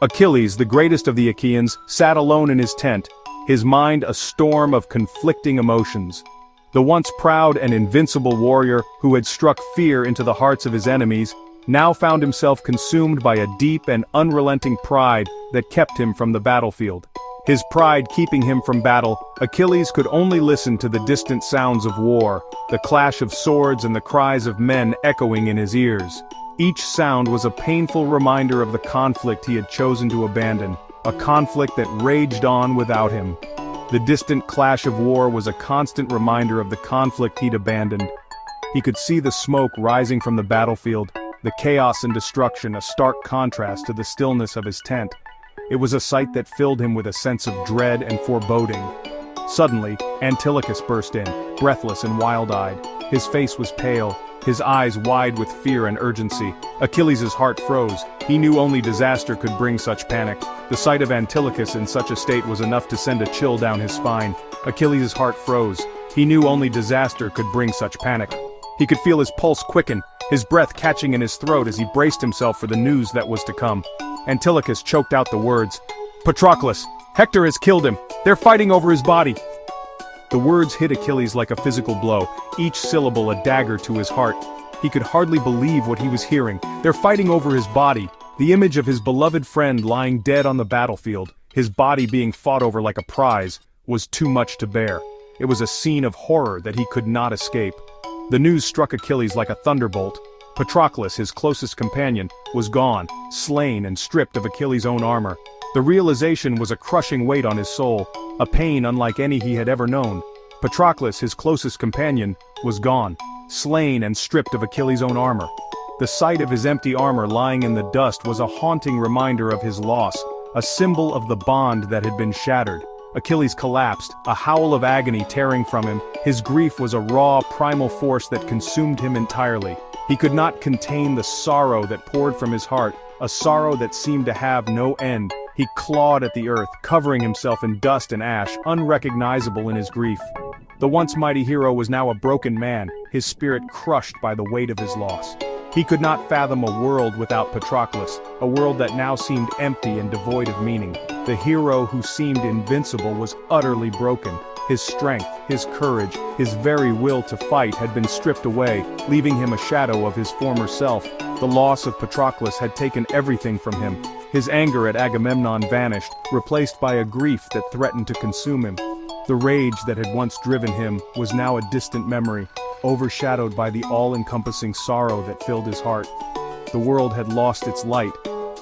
Achilles, the greatest of the Achaeans, sat alone in his tent, his mind a storm of conflicting emotions. The once proud and invincible warrior who had struck fear into the hearts of his enemies, now found himself consumed by a deep and unrelenting pride that kept him from the battlefield. His pride keeping him from battle, Achilles could only listen to the distant sounds of war, the clash of swords and the cries of men echoing in his ears. Each sound was a painful reminder of the conflict he had chosen to abandon, a conflict that raged on without him. The distant clash of war was a constant reminder of the conflict he'd abandoned. He could see the smoke rising from the battlefield, the chaos and destruction, a stark contrast to the stillness of his tent. It was a sight that filled him with a sense of dread and foreboding. Suddenly, Antilochus burst in, breathless and wild-eyed. His face was pale, his eyes wide with fear and urgency. Achilles' heart froze. He knew only disaster could bring such panic. The sight of Antilochus in such a state was enough to send a chill down his spine. Achilles' heart froze. He knew only disaster could bring such panic. He could feel his pulse quicken, his breath catching in his throat as he braced himself for the news that was to come. Antilochus choked out the words, "Patroclus, Hector has killed him. They're fighting over his body." The words hit Achilles like a physical blow, each syllable a dagger to his heart. He could hardly believe what he was hearing. They're fighting over his body. The image of his beloved friend lying dead on the battlefield, his body being fought over like a prize, was too much to bear. It was a scene of horror that he could not escape. The news struck Achilles like a thunderbolt. Patroclus, his closest companion, was gone, slain and stripped of Achilles' own armor. The realization was a crushing weight on his soul, a pain unlike any he had ever known. Patroclus, his closest companion, was gone, slain and stripped of Achilles' own armor. The sight of his empty armor lying in the dust was a haunting reminder of his loss, a symbol of the bond that had been shattered. Achilles collapsed, a howl of agony tearing from him. His grief was a raw, primal force that consumed him entirely. He could not contain the sorrow that poured from his heart, a sorrow that seemed to have no end. He clawed at the earth, covering himself in dust and ash, unrecognizable in his grief. The once mighty hero was now a broken man, his spirit crushed by the weight of his loss. He could not fathom a world without Patroclus, a world that now seemed empty and devoid of meaning. The hero who seemed invincible was utterly broken. His strength, his courage, his very will to fight had been stripped away, leaving him a shadow of his former self. The loss of Patroclus had taken everything from him. His anger at Agamemnon vanished, replaced by a grief that threatened to consume him. The rage that had once driven him was now a distant memory, overshadowed by the all-encompassing sorrow that filled his heart. The world had lost its light,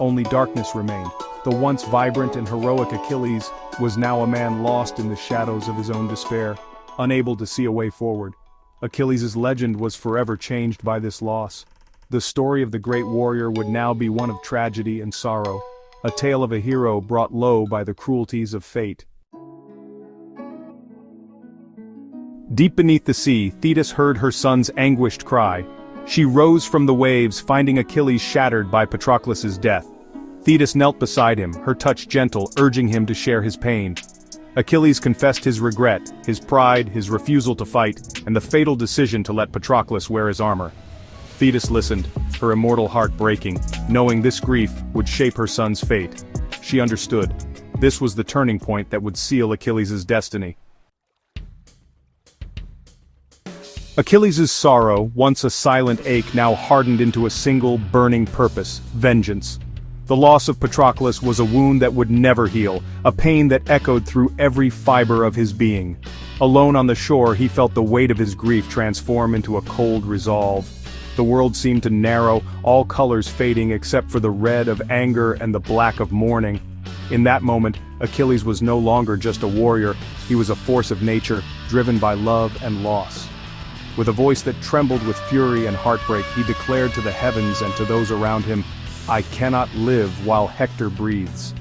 only darkness remained. The once vibrant and heroic Achilles was now a man lost in the shadows of his own despair, unable to see a way forward. Achilles' legend was forever changed by this loss. The story of the great warrior would now be one of tragedy and sorrow, a tale of a hero brought low by the cruelties of fate. Deep beneath the sea, Thetis heard her son's anguished cry. She rose from the waves, finding Achilles shattered by Patroclus' death. Thetis knelt beside him, her touch gentle, urging him to share his pain. Achilles confessed his regret, his pride, his refusal to fight, and the fatal decision to let Patroclus wear his armor. Thetis listened, her immortal heart breaking, knowing this grief would shape her son's fate. She understood. This was the turning point that would seal Achilles' destiny. Achilles' sorrow, once a silent ache, now hardened into a single, burning purpose: vengeance. The loss of Patroclus was a wound that would never heal, a pain that echoed through every fiber of his being. Alone on the shore, he felt the weight of his grief transform into a cold resolve. The world seemed to narrow, all colors fading except for the red of anger and the black of mourning. In that moment, Achilles was no longer just a warrior, he was a force of nature, driven by love and loss. With a voice that trembled with fury and heartbreak, he declared to the heavens and to those around him, "I cannot live while Hector breathes."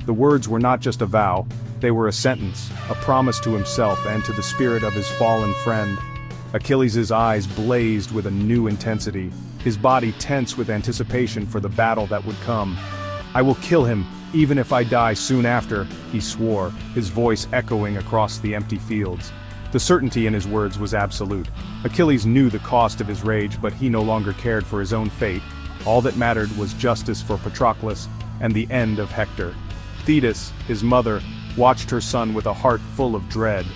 The words were not just a vow, they were a sentence, a promise to himself and to the spirit of his fallen friend. Achilles' eyes blazed with a new intensity, his body tense with anticipation for the battle that would come. "I will kill him, even if I die soon after," he swore, his voice echoing across the empty fields. The certainty in his words was absolute. Achilles knew the cost of his rage, but he no longer cared for his own fate. All that mattered was justice for Patroclus, and the end of Hector. Thetis, his mother, watched her son with a heart full of dread.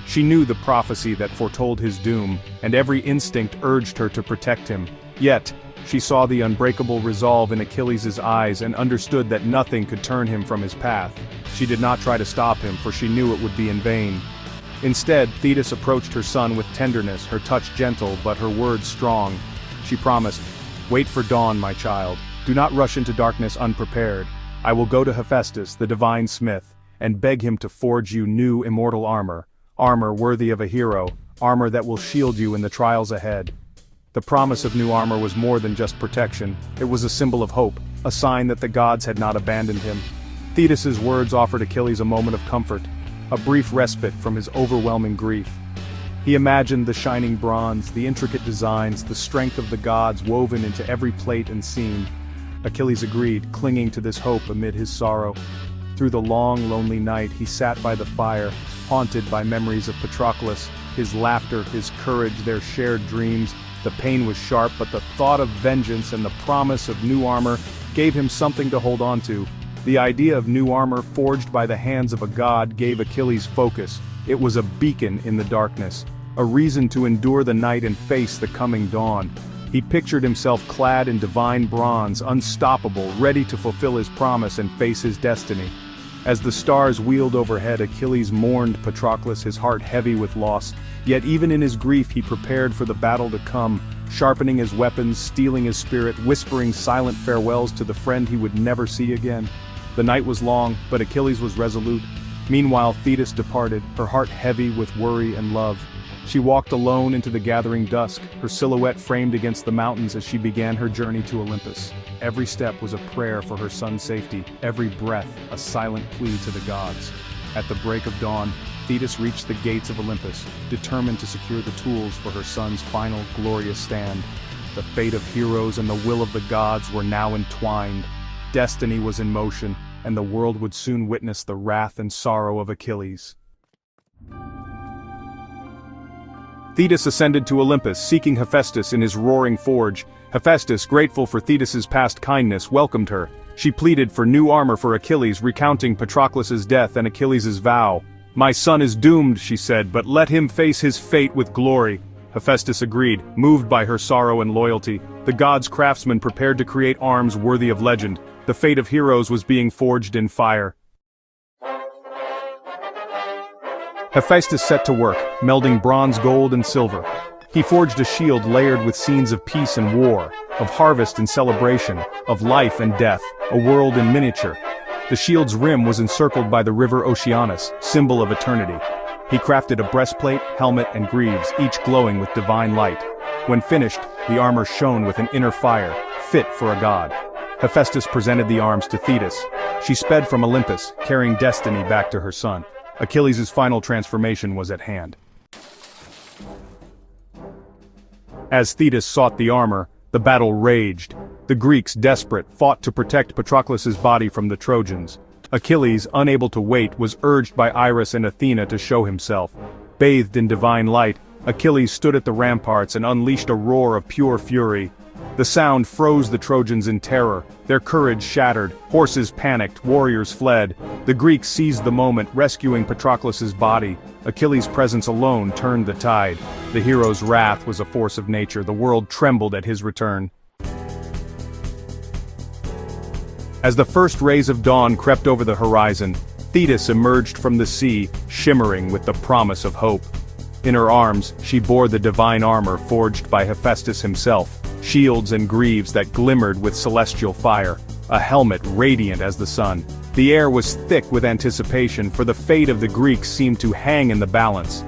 She knew the prophecy that foretold his doom, and every instinct urged her to protect him. Yet, she saw the unbreakable resolve in Achilles' eyes and understood that nothing could turn him from his path. She did not try to stop him, for she knew it would be in vain. Instead, Thetis approached her son with tenderness, her touch gentle but her words strong. She promised, "Wait for dawn, my child. Do not rush into darkness unprepared. I will go to Hephaestus, the divine smith, and beg him to forge you new immortal armor. Armor worthy of a hero, armor that will shield you in the trials ahead." The promise of new armor was more than just protection. It was a symbol of hope, a sign that the gods had not abandoned him. Thetis' words offered Achilles a moment of comfort, a brief respite from his overwhelming grief. He imagined the shining bronze, the intricate designs, the strength of the gods woven into every plate and seam. Achilles agreed, clinging to this hope amid his sorrow. Through the long, lonely night he sat by the fire, haunted by memories of Patroclus, his laughter, his courage, their shared dreams. The pain was sharp, but the thought of vengeance and the promise of new armor gave him something to hold on to. The idea of new armor forged by the hands of a god gave Achilles focus. It was a beacon in the darkness, a reason to endure the night and face the coming dawn. He pictured himself clad in divine bronze, unstoppable, ready to fulfill his promise and face his destiny. As the stars wheeled overhead, Achilles mourned Patroclus, his heart heavy with loss. Yet even in his grief he prepared for the battle to come, sharpening his weapons, steeling his spirit, whispering silent farewells to the friend he would never see again. The night was long, but Achilles was resolute. Meanwhile Thetis departed, her heart heavy with worry and love. She walked alone into the gathering dusk, her silhouette framed against the mountains as she began her journey to Olympus. Every step was a prayer for her son's safety, every breath a silent plea to the gods. At the break of dawn, Thetis reached the gates of Olympus, determined to secure the tools for her son's final glorious stand. The fate of heroes and the will of the gods were now entwined. Destiny was in motion, and the world would soon witness the wrath and sorrow of Achilles. Thetis ascended to Olympus, seeking Hephaestus in his roaring forge. Hephaestus, grateful for Thetis' past kindness, welcomed her. She pleaded for new armor for Achilles, recounting Patroclus' death and Achilles' vow. "My son is doomed," she said, "but let him face his fate with glory." Hephaestus agreed, moved by her sorrow and loyalty. The gods' craftsmen prepared to create arms worthy of legend. The fate of heroes was being forged in fire. Hephaestus set to work, melding bronze, gold, and silver. He forged a shield layered with scenes of peace and war, of harvest and celebration, of life and death, a world in miniature. The shield's rim was encircled by the river Oceanus, symbol of eternity. He crafted a breastplate, helmet, and greaves, each glowing with divine light. When finished, the armor shone with an inner fire, fit for a god. Hephaestus presented the arms to Thetis. She sped from Olympus, carrying destiny back to her son. Achilles' final transformation was at hand. As Thetis sought the armor, the battle raged. The Greeks, desperate, fought to protect Patroclus' body from the Trojans. Achilles, unable to wait, was urged by Iris and Athena to show himself. Bathed in divine light, Achilles stood at the ramparts and unleashed a roar of pure fury. The sound froze the Trojans in terror, their courage shattered, horses panicked, warriors fled. The Greeks seized the moment, rescuing Patroclus' body. Achilles' presence alone turned the tide. The hero's wrath was a force of nature, the world trembled at his return. As the first rays of dawn crept over the horizon, Thetis emerged from the sea, shimmering with the promise of hope. In her arms, she bore the divine armor forged by Hephaestus himself, shields and greaves that glimmered with celestial fire, a helmet radiant as the sun. The air was thick with anticipation, for the fate of the Greeks seemed to hang in the balance.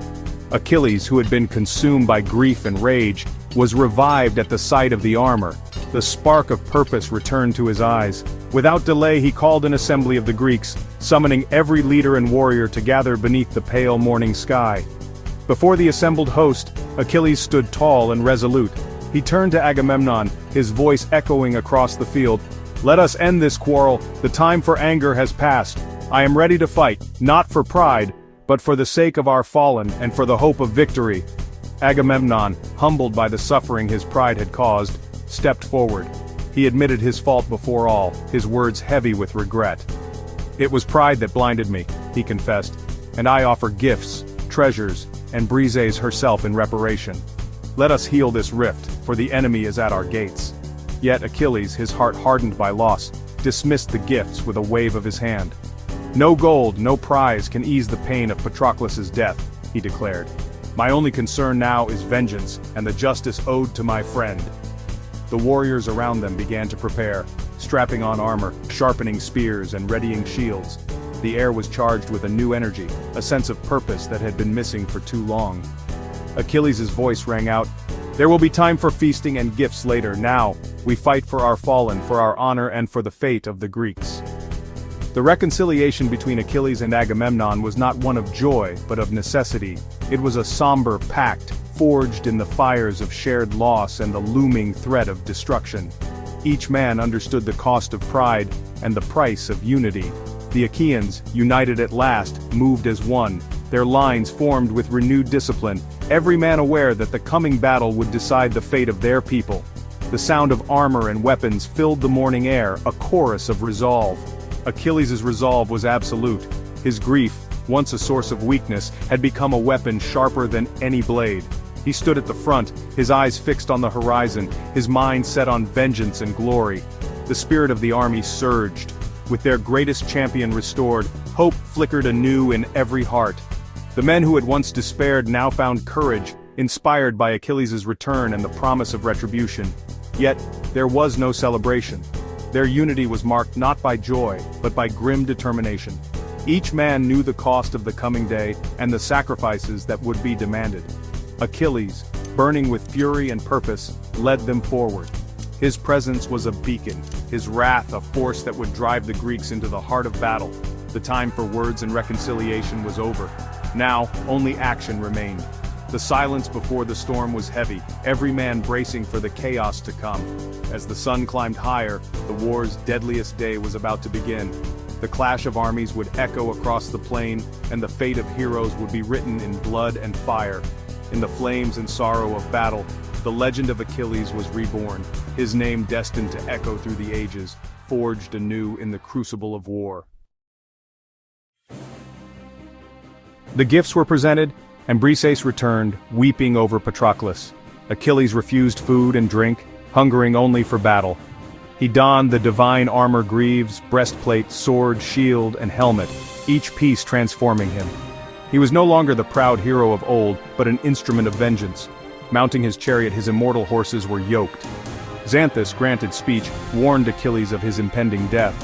Achilles, who had been consumed by grief and rage, was revived at the sight of the armor. The spark of purpose returned to his eyes. Without delay he called an assembly of the Greeks, summoning every leader and warrior to gather beneath the pale morning sky. Before the assembled host, Achilles stood tall and resolute. He turned to Agamemnon, his voice echoing across the field. "Let us end this quarrel, the time for anger has passed. I am ready to fight, not for pride, but for the sake of our fallen and for the hope of victory." Agamemnon, humbled by the suffering his pride had caused, stepped forward. He admitted his fault before all, his words heavy with regret. "It was pride that blinded me," he confessed, "and I offer gifts, treasures, and Briseis herself in reparation. Let us heal this rift, for the enemy is at our gates." Yet Achilles, his heart hardened by loss, dismissed the gifts with a wave of his hand. "No gold, no prize can ease the pain of Patroclus's death," he declared. "My only concern now is vengeance, and the justice owed to my friend." The warriors around them began to prepare, strapping on armor, sharpening spears, and readying shields. The air was charged with a new energy, a sense of purpose that had been missing for too long. Achilles' voice rang out, "There will be time for feasting and gifts later. Now, we fight for our fallen, for our honor, and for the fate of the Greeks." The reconciliation between Achilles and Agamemnon was not one of joy, but of necessity. It was a somber pact, forged in the fires of shared loss and the looming threat of destruction. Each man understood the cost of pride, and the price of unity. The Achaeans, united at last, moved as one, their lines formed with renewed discipline, every man aware that the coming battle would decide the fate of their people. The sound of armor and weapons filled the morning air, a chorus of resolve. Achilles' resolve was absolute. His grief, once a source of weakness, had become a weapon sharper than any blade. He stood at the front, his eyes fixed on the horizon, his mind set on vengeance and glory. The spirit of the army surged. With their greatest champion restored, hope flickered anew in every heart. The men who had once despaired now found courage, inspired by Achilles' return and the promise of retribution. Yet, there was no celebration. Their unity was marked not by joy, but by grim determination. Each man knew the cost of the coming day, and the sacrifices that would be demanded. Achilles, burning with fury and purpose, led them forward. His presence was a beacon, his wrath a force that would drive the Greeks into the heart of battle. The time for words and reconciliation was over. Now, only action remained. The silence before the storm was heavy, every man bracing for the chaos to come. As the sun climbed higher, the war's deadliest day was about to begin. The clash of armies would echo across the plain, and the fate of heroes would be written in blood and fire. In the flames and sorrow of battle, the legend of Achilles was reborn, his name destined to echo through the ages, forged anew in the crucible of war. The gifts were presented, and Briseis returned, weeping over Patroclus. Achilles refused food and drink, hungering only for battle. He donned the divine armor greaves, breastplate, sword, shield, and helmet, each piece transforming him. He was no longer the proud hero of old, but an instrument of vengeance. Mounting his chariot, his immortal horses were yoked. Xanthus, granted speech, warned Achilles of his impending death.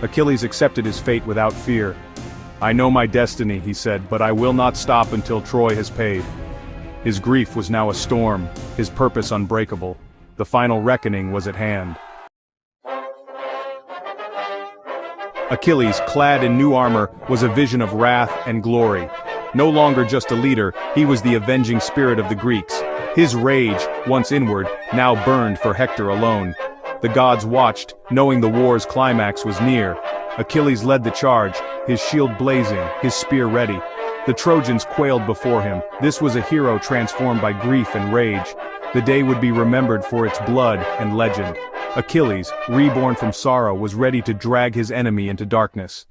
Achilles accepted his fate without fear. "I know my destiny," he said, "but I will not stop until Troy has paid." His grief was now a storm, his purpose unbreakable. The final reckoning was at hand. Achilles, clad in new armor, was a vision of wrath and glory. No longer just a leader, he was the avenging spirit of the Greeks. His rage, once inward, now burned for Hector alone. The gods watched, knowing the war's climax was near. Achilles led the charge, his shield blazing, his spear ready. The Trojans quailed before him. This was a hero transformed by grief and rage. The day would be remembered for its blood and legend. Achilles, reborn from sorrow, was ready to drag his enemy into darkness.